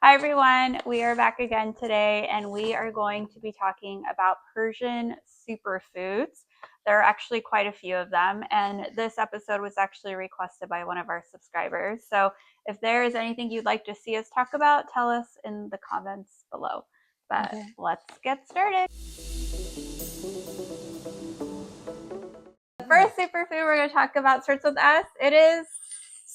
Hi everyone, we are back again today and we are going to be talking about Persian superfoods. There are actually quite a few of them, and this episode was actually requested by one of our subscribers. So if there is anything you'd like to see us talk about, tell us in the comments below. But let's get started. The first superfood we're going to talk about starts with S. It is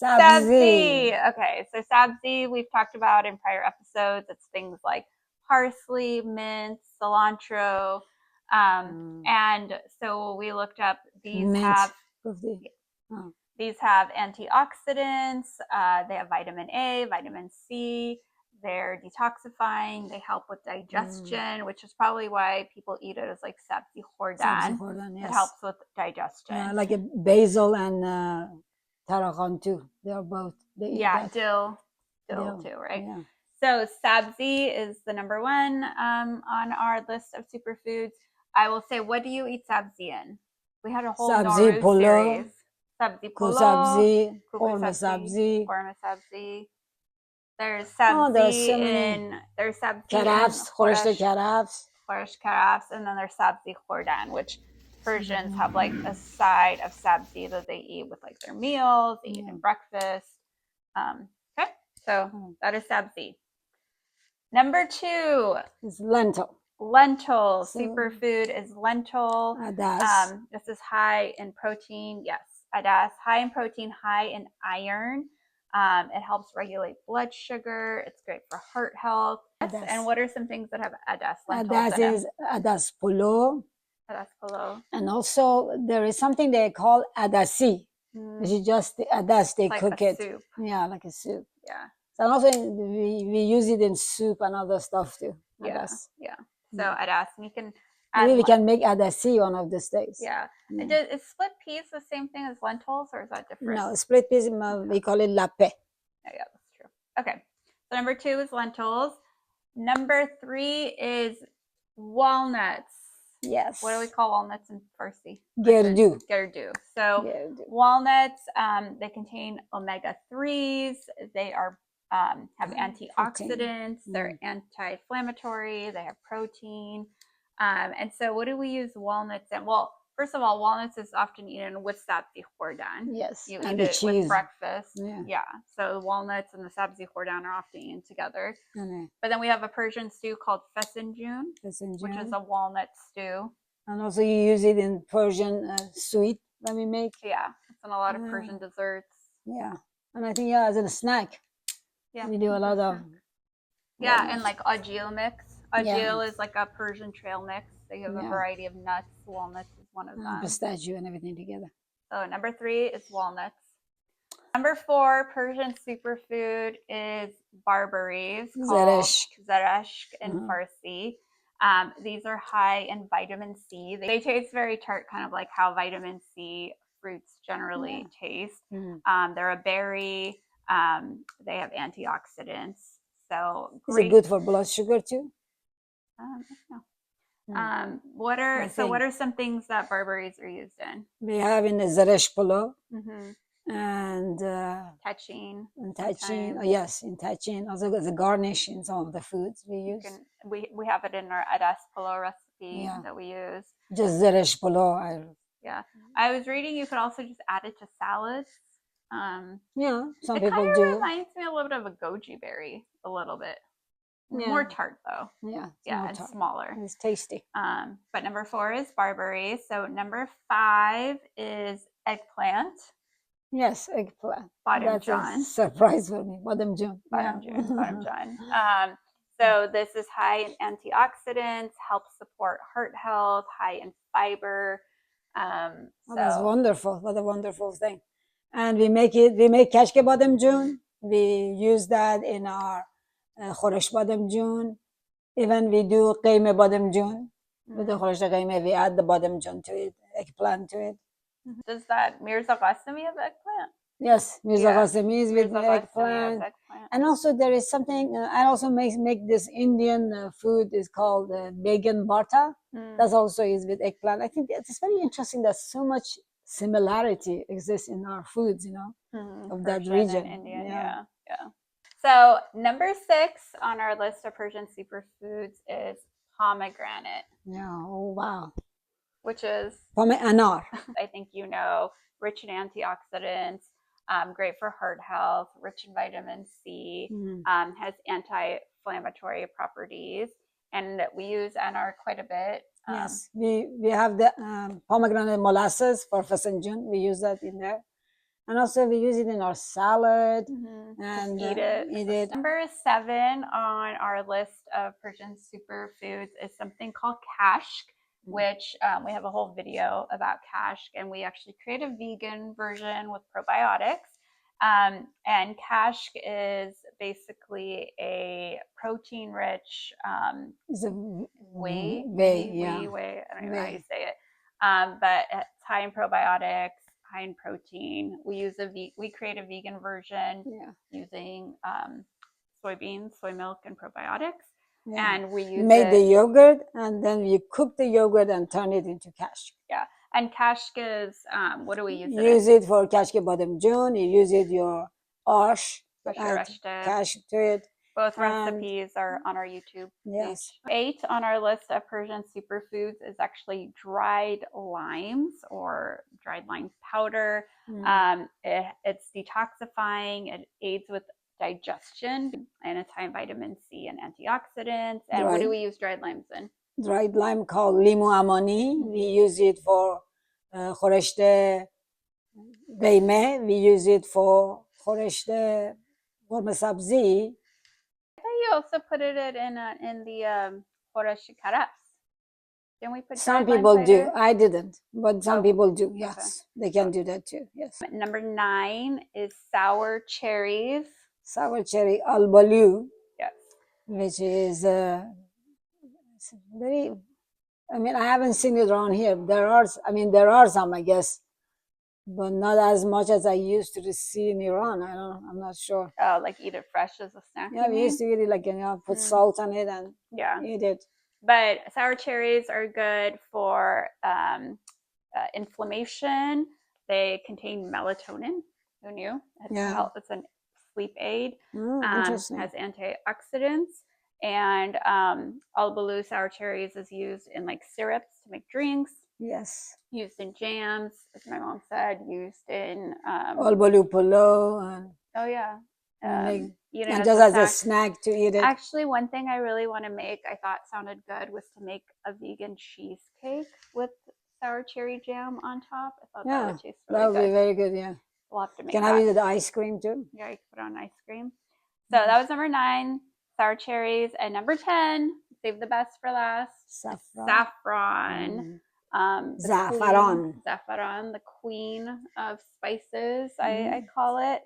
Sabzi. Okay, so Sabzi we've talked about in prior episodes. It's things like parsley, mint, cilantro, and so we looked up these have antioxidants. They have vitamin A, vitamin C. They're detoxifying. They help with digestion, which is probably why people eat it as like Sabzi khordan. Yes. It helps with digestion. Like a basil and tarragon too. They are both. Dill too, right? Yeah. So Sabzi is the number one on our list of superfoods. I will say, what do you eat Sabzi in? We had a whole Sabzi polo series. Sabzi polo, Sabzi, ghormeh Sabzi. There's Sabzi there's Sabzi karafs, khorsh karafs, and then there's Sabzi khordan, which Persians have like a side of Sabzi that they eat with like their meals, they eat in breakfast. Okay, so that is Sabzi. Number 2 is lentil. Lentil superfood is lentil. This is high in protein. Yes, adas, high in protein, high in iron. It helps regulate blood sugar. It's great for heart health. Yes. And what are some things that have adas? Adas is adas polo. Adas polo. And also there is something they call adasi, which is just the adas. They like cook a it. Soup. Yeah, like a soup. Yeah. So and also we use it in soup and other stuff too. Adas. Yeah. So adas, and you can. Maybe we can make adasi one of these days. Yeah. Is split peas the same thing as lentils, or is that different? No, split peas, we call it lape. Yeah, that's true. Okay. So number 2 is lentils. Number 3 is walnuts. Yes. What do we call walnuts in Farsi? Gerdoo. Gerdoo. So walnuts, they contain omega-3s. They are have antioxidants. They're anti-inflammatory. They have protein. And so what do we use walnuts in? Well, first of all, walnuts is often eaten with Sabzi khordan. Yes. You eat it with breakfast. Yeah. So walnuts and the Sabzi khordan are often eaten together. But then we have a Persian stew called fesenjun, which is a walnut stew. And also you use it in Persian sweet that we make. Yeah. It's in a lot of Persian desserts. Yeah. And I think, as a snack. Yeah. We do a lot of. Yeah, and like ajil mix. Ajil is like a Persian trail mix. They have a variety of nuts. Walnuts is one of them. Pistachio and everything together. So number 3 is walnuts. Number 4 Persian superfood is barberries. Zereshk in Farsi. These are high in vitamin C. They taste very tart, kind of like how vitamin C fruits generally taste. They're a berry. They have antioxidants. So is it good for blood sugar too? No. What are some things that barberries are used in? We have in the Zereshk polo and tajin. Oh, yes, in tajin. Also as a garnish in some of the foods we use. We have it in our adas polo recipe that we use. Just Zereshk polo. I was reading you could also just add it to salads. Some people do. It reminds me a little bit of a goji berry, a little bit. More tart though. And smaller. It's tasty. But number 4 is barberries. So number 5 is eggplant. Yes, eggplant. Bademjan. That's a surprise for me. Bademjan. So this is high in antioxidants, helps support heart health, high in fiber. That's wonderful. What a wonderful thing. And we make Kashk Bademjan. We use that in our khorsh Bademjan. Even we do ghormeh Bademjan. With the khorsh ghormeh, we add the Bademjan to it, eggplant to it. Does that Mirza Qasemi have eggplant? Yes, Mirza Qasemi is with eggplant. And also there is something, I also make this Indian food is called Began Barta. That also is with eggplant. I think it's very interesting that so much similarity exists in our foods, of that region. Indian, yeah. So number 6 on our list of Persian superfoods is pomegranate. Yeah. Oh wow. Which is Anar. I think you know, rich in antioxidants, great for heart health, rich in vitamin C, has anti-inflammatory properties, and we use Anar quite a bit. Yes, we have the pomegranate molasses for fasanjun. We use that in there. And also we use it in our salad and eat it. Number 7 on our list of Persian superfoods is something called kashk, which we have a whole video about kashk, and we actually create a vegan version with probiotics. And kashk is basically a protein-rich whey. I don't even know how you say it, but it's high in probiotics, high in protein. We create a vegan version using soybeans, soy milk, and probiotics. Yeah. And we made the yogurt, and then we cook the yogurt and turn it into kashk. Yeah, and kashk is what do we use it? Use it for kashk bademjan. You use it your ash, add kashk to it. Both recipes are on our YouTube page. 8 on our list of Persian superfoods is actually dried limes or dried lime powder. It's detoxifying. It aids with digestion, and it's high in vitamin C and antioxidants. And what do we use dried limes in? Dried lime called Limoo Amani. We use it for ghormeh. We use it for ghormeh Sabzi. I thought you also put it in the khordan. Didn't we put some people do. I didn't, but some people do. Yes, they can do that too. Yes. Number 9 is sour cherries. Sour cherry Albaloo. Yes. Which is very. I mean, I haven't seen it around here. There are some, I guess, but not as much as I used to see in Iran. I'm not sure. Oh, like eat it fresh as a snack? Yeah, we used to eat it like, put salt on it and eat it. But sour cherries are good for inflammation. They contain melatonin. Who knew? It's a sleep aid. Interesting. Has antioxidants. And Albaloo sour cherries is used in like syrups to make drinks. Yes. Used in jams, as my mom said. Used in Albaloo polo. Oh yeah. And just as a snack to eat it. Actually, one thing I really want to make, I thought sounded good, was to make a vegan cheesecake with sour cherry jam on top. I thought that would taste really good. That would be very good, yeah. We'll have to make Can I have it with ice cream too? Yeah, you can put on ice cream. So that was number 9, sour cherries. And number 10, save the best for last. Saffron. Zafaron, the queen of spices, I call it.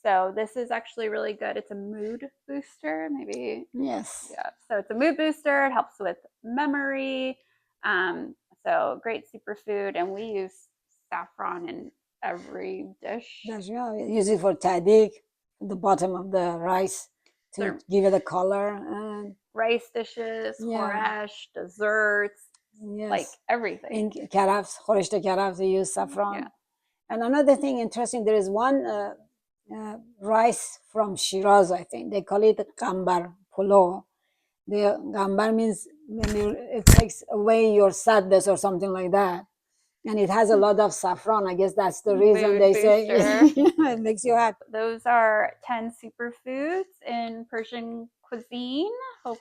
So this is actually really good. It's a mood booster, maybe. Yes. Yeah. So it's a mood booster. It helps with memory. So great superfood, and we use saffron in every dish. Use it for tadik, the bottom of the rice, to give it a color. And rice dishes, khordan, desserts, like everything. In karafs, khoreshte karafs, they use saffron. Yeah. And another thing interesting, there is one rice from Shiraz, I think. They call it gambar polo. The gambar means it takes away your sadness or something like that. And it has a lot of saffron. I guess that's the reason they say it makes you happy. Those are 10 superfoods in Persian cuisine. Hope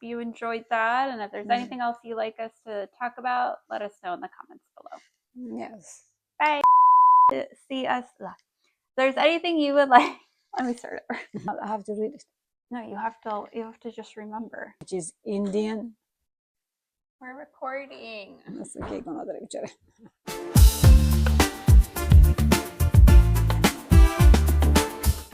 you enjoyed that. And if there's anything else you'd like us to talk about, let us know in the comments below. Yes. Bye. See us. If there's anything you would like, let me start over. I have to read it. No, you have to just remember. Which is Indian. We're recording. That's okay.